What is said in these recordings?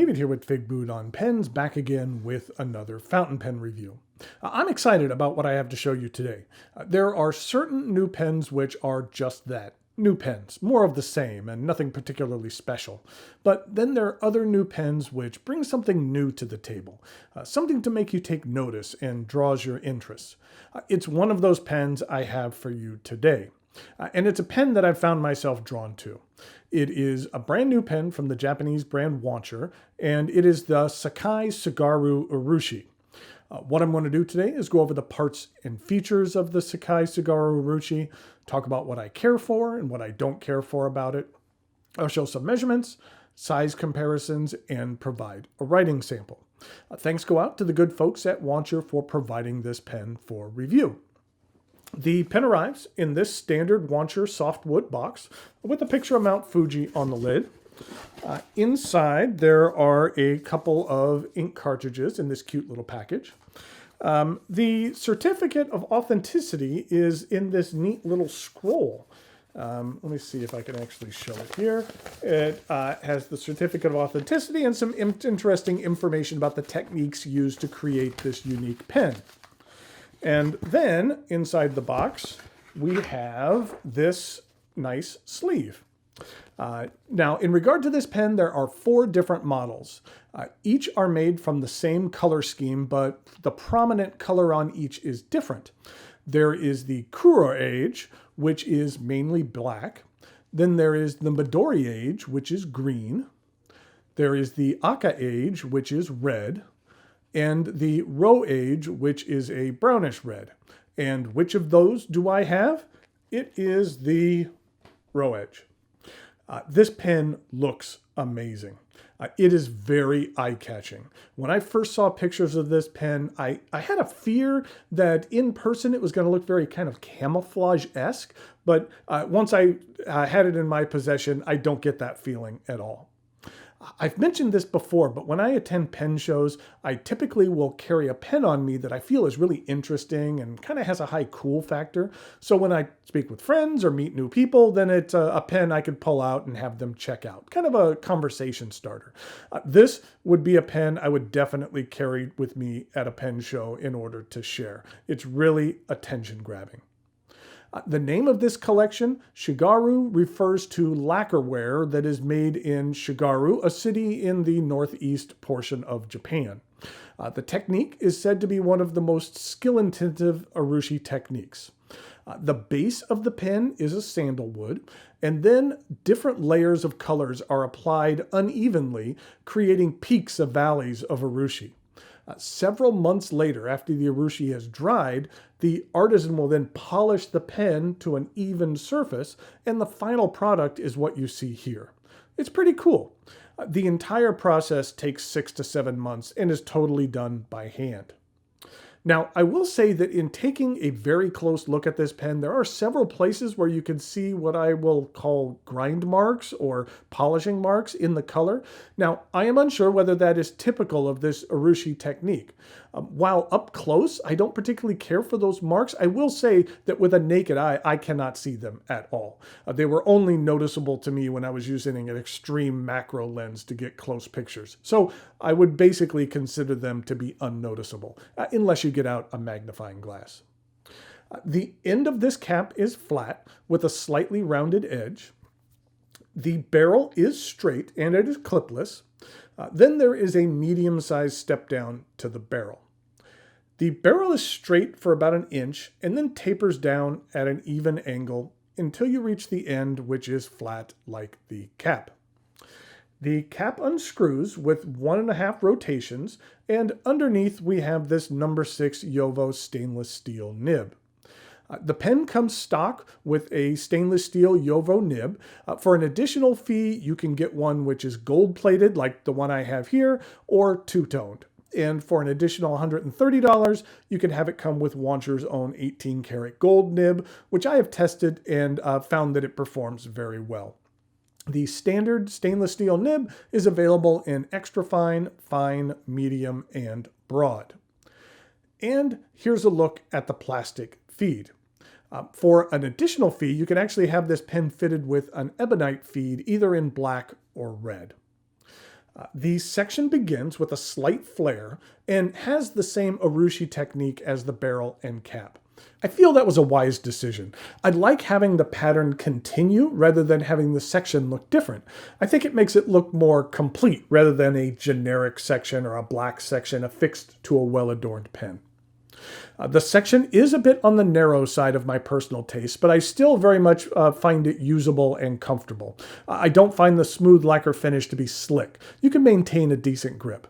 David here with Figboot on Pens, back again with another fountain pen review. I'm excited about what I have to show you today. There are certain new pens which are just that, new pens, more of the same and nothing particularly special. But then there are other new pens which bring something new to the table, something to make you take notice and draws your interest. It's one of those pens I have for you today. And it's a pen that I've found myself drawn to. It is a brand new pen from the Japanese brand Wancher, and it is the Sekai Tsugaru Urushi. What I'm going to do today is go over the parts and features of the Sekai Tsugaru Urushi, talk about what I care for and what I don't care for about it. I'll show some measurements, size comparisons, and provide a writing sample. Thanks go out to the good folks at Wancher for providing this pen for review. The pen arrives in this standard Wancher softwood box with a picture of Mount Fuji on the lid. Inside, there are a couple of ink cartridges in this cute little package. The certificate of authenticity is in this neat little scroll. Let me see if I can actually show it here. It has the certificate of authenticity and some interesting information about the techniques used to create this unique pen. And then, inside the box, we have this nice sleeve. Now, in regard to this pen, there are 4 different models. Each are made from the same color scheme, but the prominent color on each is different. There is the Kuro age, which is mainly black. Then there is the Midori age, which is green. There is the Aka age, which is red. And the Ro age, which is a brownish red. And which of those do I have? It is the Ro edge. This pen looks amazing. It is very eye-catching. When I first saw pictures of this pen, I had a fear that in person it was going to look very kind of camouflage-esque, but once I had it in my possession, I don't get that feeling at all. I've mentioned this before, but when I attend pen shows, I typically will carry a pen on me that I feel is really interesting and kind of has a high cool factor. So when I speak with friends or meet new people, then it's a pen I could pull out and have them check out. Kind of a conversation starter. This would be a pen I would definitely carry with me at a pen show in order to share. It's really attention grabbing. The name of this collection, Shigaru, refers to lacquerware that is made in Shigaru, a city in the northeast portion of Japan. The technique is said to be one of the most skill-intensive Urushi techniques. The base of the pen is a sandalwood, and then different layers of colors are applied unevenly, creating peaks of valleys of Urushi. Several months later, after the Urushi has dried, the artisan will then polish the pen to an even surface, and the final product is what you see here. It's pretty cool. The entire process takes 6 to 7 months and is totally done by hand. Now, I will say that in taking a very close look at this pen, there are several places where you can see what I will call grind marks or polishing marks in the color. Now, I am unsure whether that is typical of this Urushi technique. While up close, I don't particularly care for those marks. I will say that with a naked eye, I cannot see them at all. They were only noticeable to me when I was using an extreme macro lens to get close pictures. So I would basically consider them to be unnoticeable, unless you get out a magnifying glass. The end of this cap is flat with a slightly rounded edge. The barrel is straight and it is clipless. Then there is a medium-sized step down to the barrel. The barrel is straight for about 1 inch and then tapers down at an even angle until you reach the end, which is flat like the cap. The cap unscrews with 1.5 rotations, and underneath we have this number 6 Yovo stainless steel nib. The pen comes stock with a stainless steel Yovo nib. For an additional fee, you can get one which is gold-plated, like the one I have here, or two-toned. And for an additional $130, you can have it come with Wancher's own 18-karat gold nib, which I have tested and found that it performs very well. The standard stainless steel nib is available in extra fine, fine, medium, and broad. And here's a look at the plastic feed. For an additional fee, you can actually have this pen fitted with an ebonite feed, either in black or red. The section begins with a slight flare and has the same Urushi technique as the barrel and cap. I feel that was a wise decision. I like having the pattern continue rather than having the section look different. I think it makes it look more complete rather than a generic section or a black section affixed to a well-adorned pen. The section is a bit on the narrow side of my personal taste, but I still very much find it usable and comfortable. I don't find the smooth lacquer finish to be slick. You can maintain a decent grip.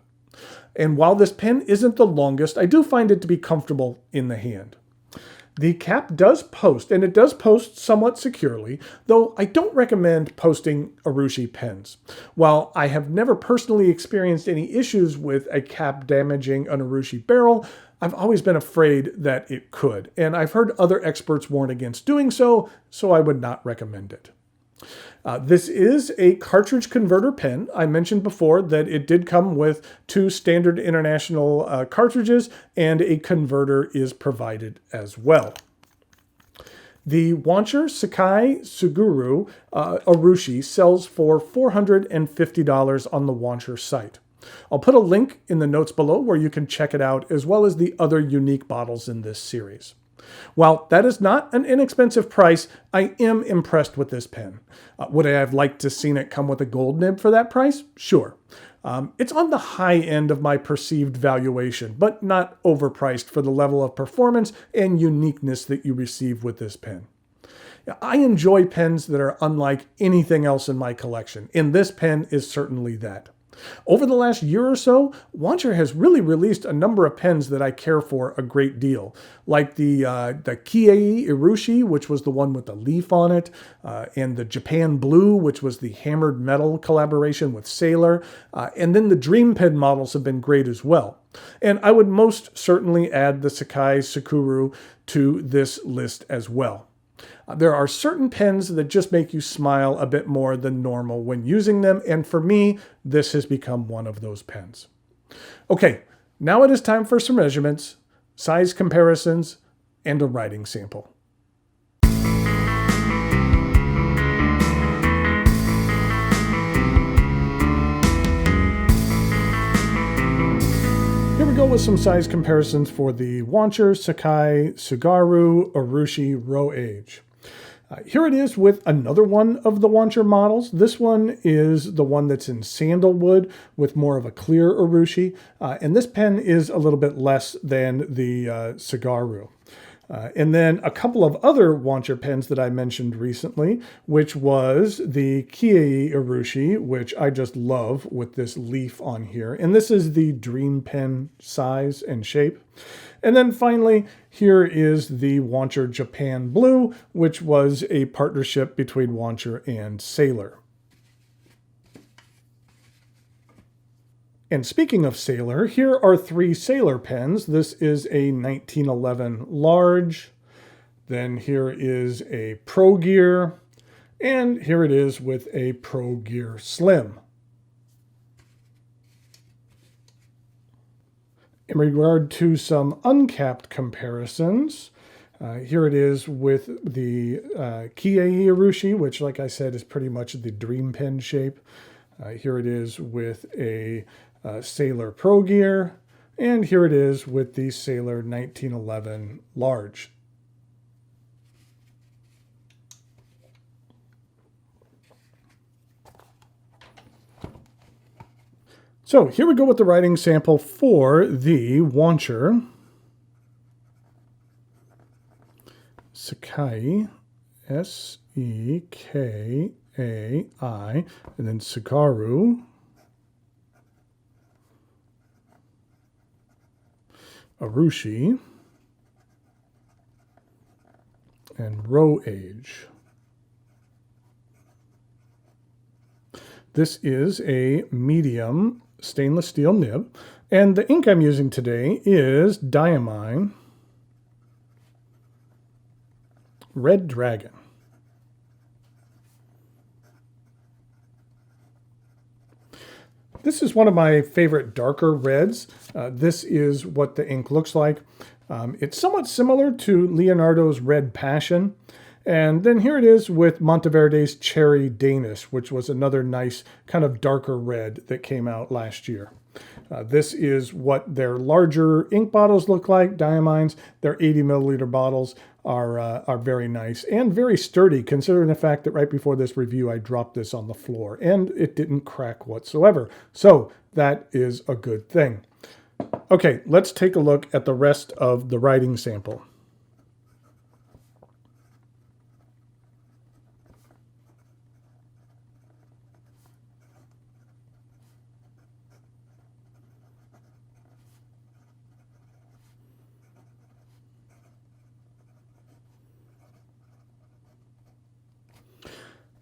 And while this pen isn't the longest, I do find it to be comfortable in the hand. The cap does post, and it does post somewhat securely, though I don't recommend posting Urushi pens. While I have never personally experienced any issues with a cap damaging an Urushi barrel, I've always been afraid that it could, and I've heard other experts warn against doing so, so I would not recommend it. This is a cartridge converter pen. I mentioned before that it did come with 2 standard international cartridges, and a converter is provided as well. The Wancher Sekai Tsugaru Urushi sells for $450 on the Wancher site. I'll put a link in the notes below where you can check it out, as well as the other unique models in this series. While that is not an inexpensive price, I am impressed with this pen. Would I have liked to seen it come with a gold nib for that price? Sure. It's on the high end of my perceived valuation, but not overpriced for the level of performance and uniqueness that you receive with this pen. I enjoy pens that are unlike anything else in my collection, and this pen is certainly that. Over the last year or so, Wancher has really released a number of pens that I care for a great deal, like the Kiei Urushi, which was the one with the leaf on it, and the Japan Blue, which was the hammered metal collaboration with Sailor, and then the Dream Pen models have been great as well. And I would most certainly add the Sekai Tsugaru to this list as well. There are certain pens that just make you smile a bit more than normal when using them, and for me, this has become one of those pens. Okay, now it is time for some measurements, size comparisons, and a writing sample. Here we go with some size comparisons for the Wancher Sekai Tsugaru Urushi Row Age. Here it is with another one of the Wancher models. This one is the one that's in sandalwood with more of a clear Urushi, and this pen is a little bit less than the Tsugaru. And then a couple of other Wancher pens that I mentioned recently, which was the Kiei Urushi, which I just love with this leaf on here. And this is the Dream Pen size and shape. And then finally, here is the Wancher Japan Blue, which was a partnership between Wancher and Sailor. And speaking of Sailor, here are 3 Sailor pens. This is a 1911 large. Then here is a Pro Gear. And here it is with a Pro Gear Slim. In regard to some uncapped comparisons, here it is with the Kiei Urushi, which, like I said, is pretty much the Dream Pen shape. Here it is with a Sailor Pro Gear, and here it is with the Sailor 1911 large. So here we go with the writing sample for the Wancher Sekai, S-E-K-A-I, and then Tsugaru Urushi, and Row Age. This is a medium stainless steel nib, and the ink I'm using today is Diamine Red Dragon. This is one of my favorite darker reds. This is what the ink looks like. It's somewhat similar to Leonardo's Red Passion, And then here it is with Monteverde's Cherry Danish, which was another nice kind of darker red that came out last year. This is what their larger ink bottles look like, Diamines. Their 80 milliliter bottles are very nice and very sturdy, considering the fact that right before this review I dropped this on the floor and it didn't crack whatsoever. So that is a good thing. Okay, let's take a look at the rest of the writing sample.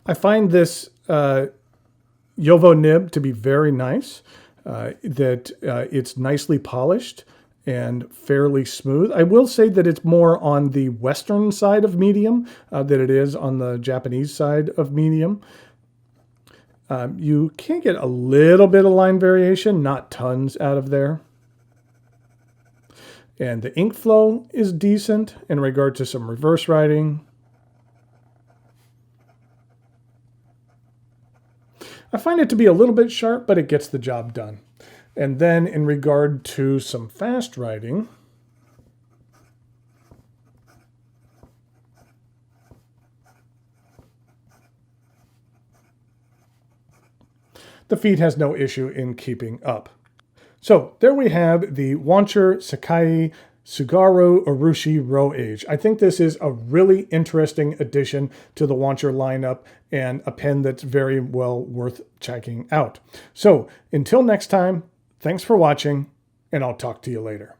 I find this Yovo nib to be very nice, that it's nicely polished and fairly smooth. I will say that it's more on the Western side of medium than it is on the Japanese side of medium. You can get a little bit of line variation, not tons out of there. And the ink flow is decent in regard to some reverse writing. I find it to be a little bit sharp, but it gets the job done. And then in regard to some fast writing, the feed has no issue in keeping up. So there we have the Wancher Sekai Tsugaru Urushi Row Age. I think this is a really interesting addition to the Wancher lineup and a pen that's very well worth checking out. So until next time, thanks for watching, and I'll talk to you later.